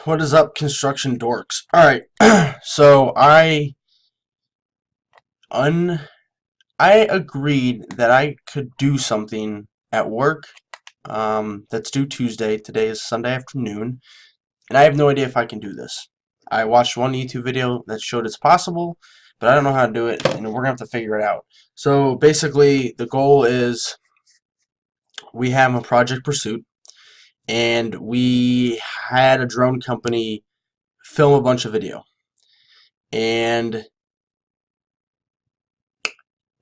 What is up, construction dorks? Alright, so I agreed that I could do something at work that's due Tuesday. Today is Sunday afternoon, and I have no idea if I can do this. I watched one YouTube video that showed it's possible, but I don't know how to do it, and we're going to have to figure it out. So basically, the goal is we have a project pursuit, and we had a drone company film a bunch of video, and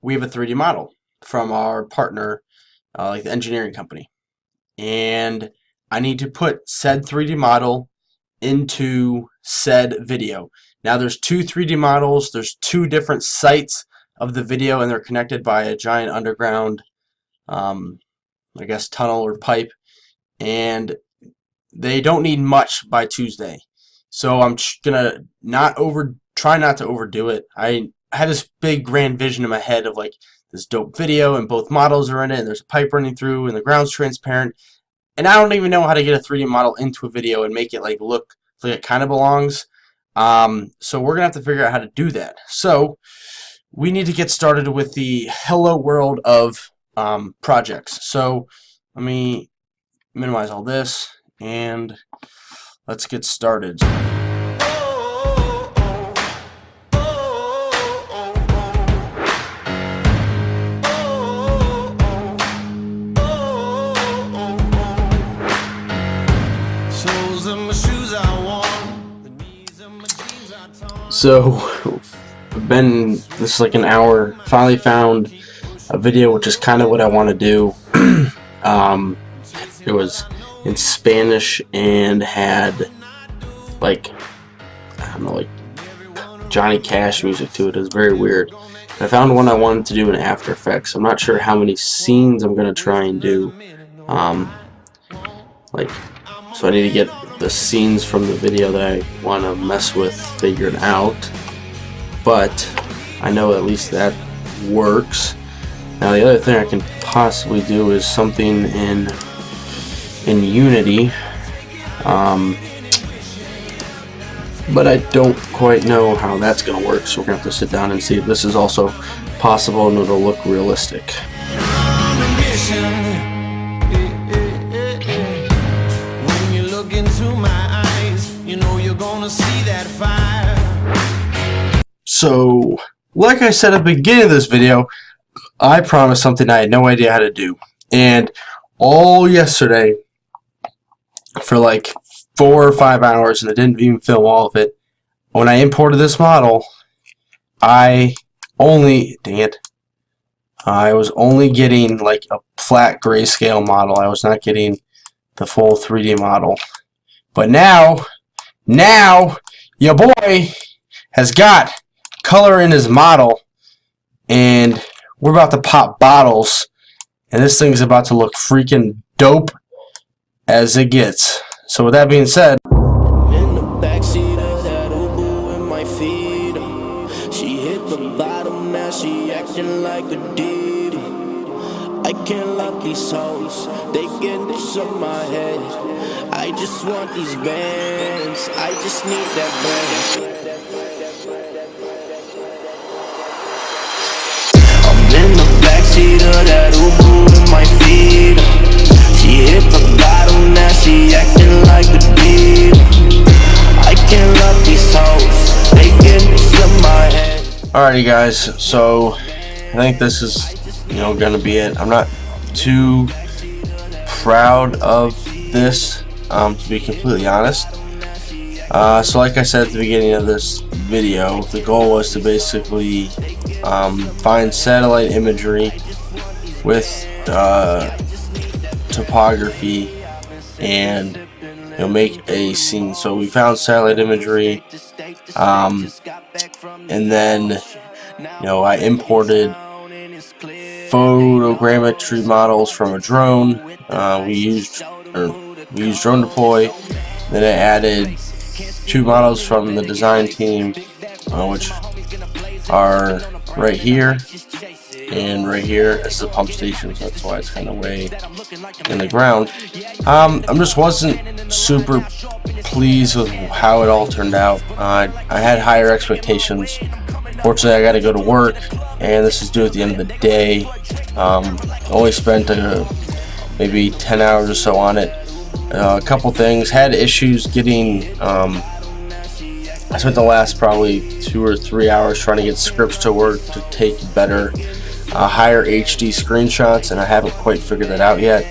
we have a 3D model from our partner, like the engineering company, and I need to put said 3D model into said video. Now there's two 3D models, there's two different sites of the video, and they're connected by a giant underground I guess tunnel or pipe, and they don't need much by Tuesday. So I'm gonna try not to overdo it. I had this big grand vision in my head of like this dope video, and both models are in it, and there's a pipe running through, and the ground's transparent, and I don't even know how to get a 3D model into a video and make it like look like it kind of belongs. So we're gonna have to figure out how to do that. So we need to get started with the hello world of projects. So let me minimize all this and let's get started. So this is like an hour. Finally found a video which is kind of what I want to do. It was in Spanish and had like, I don't know, like Johnny Cash music to it. It was very weird. I found one I wanted to do in After Effects. I'm not sure how many scenes I'm gonna try and do. So I need to get the scenes from the video that I want to mess with figured out. But I know at least that works. Now the other thing I can possibly do is something in Unity, but I don't quite know how that's going to work, so we're going to have to sit down and see if this is also possible and it'll look realistic. When you look into my eyes, you know you're going to see that fire. So, like I said at the beginning of this video, I promised something I had no idea how to do, and all yesterday for like 4 or 5 hours, and I didn't even film all of it. When I imported this model, I was only getting like a flat grayscale model. I was not getting the full 3D model. But now your boy has got color in his model, and we're about to pop bottles, and this thing's about to look freaking dope as it gets. So with that being said, in the backseat of that Ubu in my feet, she hit the bottom, now she acting like a diva. I can't love these hoes, they get to my head. I just want these bands, I just need that band. In the backseat of that Ubu in my feet, she hit the bottom, now she acting like a diva. I can't love these hoes, they get to my head. Alrighty guys, so I think this is gonna be it. I'm not too proud of this, to be completely honest. So like I said at the beginning of this video, the goal was to basically find satellite imagery with topography and make a scene. So we found satellite imagery, and then I imported photogrammetry models from a drone. We used Drone Deploy. Then I added 2 models from the design team, which are right here and right here. This is a pump station, so that's why it's kind of way in the ground. I just wasn't super pleased with how it all turned out. I had higher expectations. Fortunately, I got to go to work, and this is due at the end of the day. Only spent maybe 10 hours or so on it. A couple things. Had issues getting. I spent the last probably 2 or 3 hours trying to get scripts to work to take better, higher HD screenshots, and I haven't quite figured that out yet.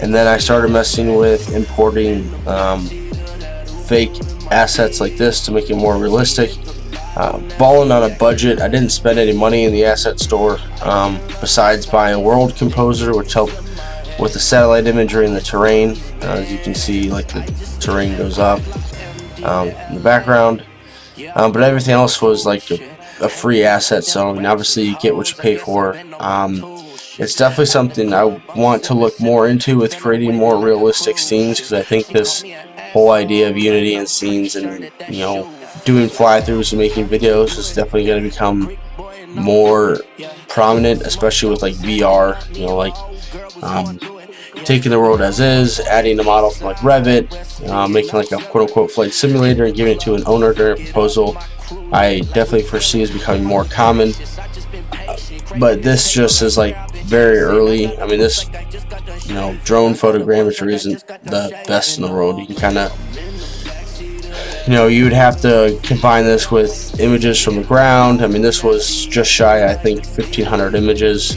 And then I started messing with importing fake assets like this to make it more realistic. Balling on a budget. I didn't spend any money in the asset store besides buying World Composer, which helped with the satellite imagery and the terrain. As you can see, like the terrain goes up in the background. But everything else was like a free asset, so I mean, obviously you get what you pay for. It's definitely something I want to look more into with creating more realistic scenes, because I think this whole idea of Unity and scenes and, you know, doing fly-throughs and making videos is definitely going to become more prominent, especially with like VR, you know, like taking the world as is, adding a model from like Revit, making like a quote-unquote flight simulator and giving it to an owner during a proposal. I definitely foresee is becoming more common, but this just is like very early. I mean, this, you know, drone photogrammetry isn't the best in the world. You can kind of, you know, you would have to combine this with images from the ground. I mean, this was just shy, I think, 1,500 images.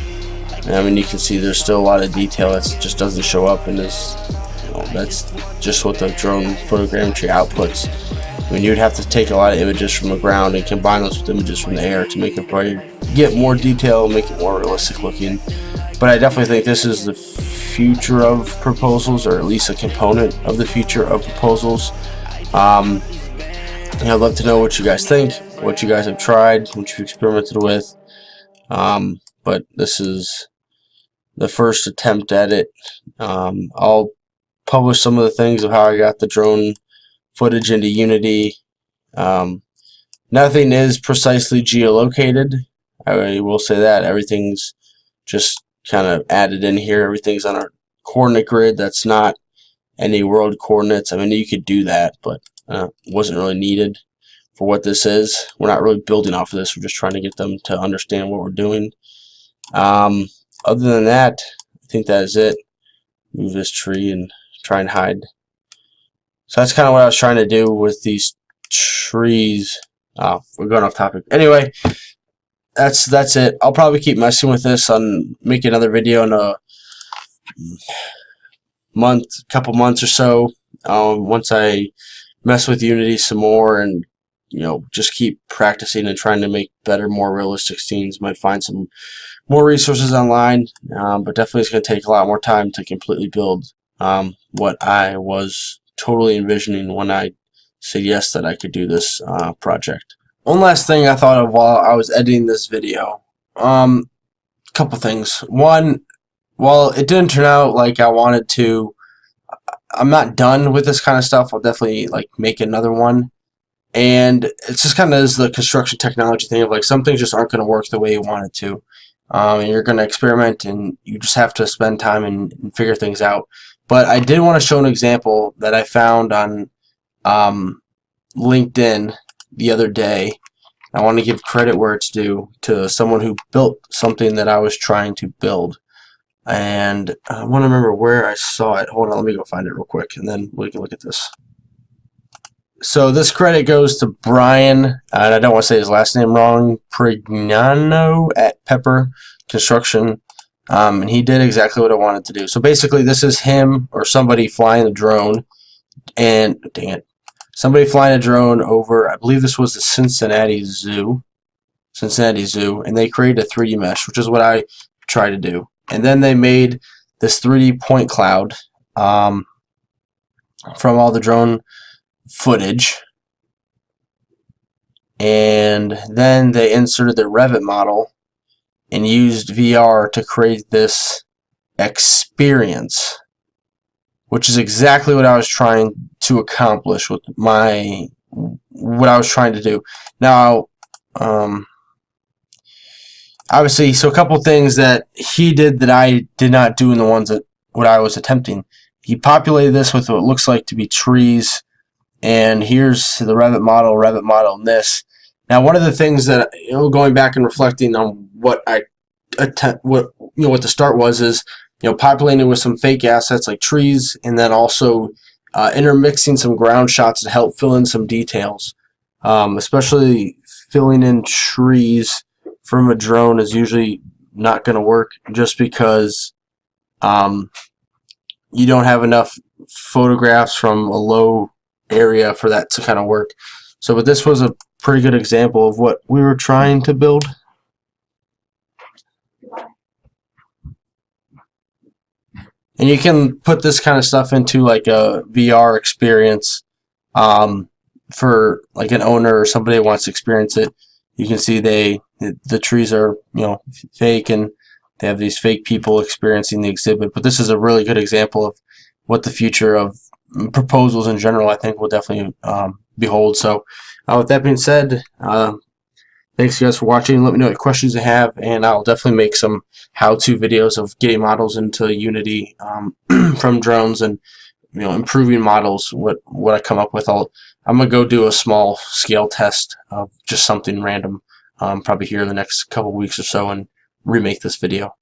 I mean, you can see there's still a lot of detail that just doesn't show up in this. You know, that's just what the drone photogrammetry outputs. I mean, you'd have to take a lot of images from the ground and combine those with images from the air to make it probably get more detail, make it more realistic looking. But I definitely think this is the future of proposals, or at least a component of the future of proposals. And I'd love to know what you guys think, what you guys have tried, what you've experimented with. But this is the first attempt at it. I'll publish some of the things of how I got the drone footage into Unity. Nothing is precisely geolocated. I will say that. Everything's just kind of added in here. Everything's on our coordinate grid. That's not any world coordinates. I mean, you could do that, but wasn't really needed for what this is. We're not really building off of this. We're just trying to get them to understand what we're doing. Other than that, I think that is it. Move this tree and try and hide. So that's kind of what I was trying to do with these trees. We're going off topic. Anyway, that's it. I'll probably keep messing with this and make another video in a couple months or so. Once I mess with Unity some more and, you know, just keep practicing and trying to make better, more realistic scenes. Might find some more resources online, but definitely it's going to take a lot more time to completely build what I was totally envisioning when I said yes that I could do this project. One last thing I thought of while I was editing this video. Couple things. One, while it didn't turn out like I wanted to, I'm not done with this kind of stuff. I'll definitely like make another one. And it's just kind of is the construction technology thing of like some things just aren't going to work the way you want it to. And you're going to experiment, and you just have to spend time and figure things out. But I did want to show an example that I found on LinkedIn the other day. I want to give credit where it's due to someone who built something that I was trying to build. And I want to remember where I saw it. Hold on, let me go find it real quick, and then we can look at this. So this credit goes to Brian, and I don't want to say his last name wrong, Prignano at Pepper Construction, and he did exactly what I wanted to do. So basically this is him or somebody flying a drone, and dang it, somebody flying a drone over, I believe this was the Cincinnati Zoo, and they created a 3D mesh, which is what I tried to do. And then they made this 3D point cloud from all the drone footage, and then they inserted their Revit model and used VR to create this experience, which is exactly what I was trying to accomplish with what I was trying to do. Now, obviously, so a couple things that he did that I did not do in the ones that what I was attempting. He populated this with what looks like to be trees and here's the Revit model, and this. Now, one of the things that, going back and reflecting on what what the start was, is populating with some fake assets like trees, and then also intermixing some ground shots to help fill in some details. Especially filling in trees from a drone is usually not going to work, just because you don't have enough photographs from a low area for that to kind of work. So, but this was a pretty good example of what we were trying to build. And you can put this kind of stuff into like a VR experience for like an owner or somebody who wants to experience it. You can see the trees are fake, and they have these fake people experiencing the exhibit. But this is a really good example of what the future of proposals in general, I think, will definitely behold. So with that being said, thanks you guys for watching. Let me know what questions you have, and I'll definitely make some how-to videos of getting models into Unity from drones, and improving models. What I come up with. I'm gonna go do a small scale test of just something random, probably here in the next couple weeks or so, and remake this video.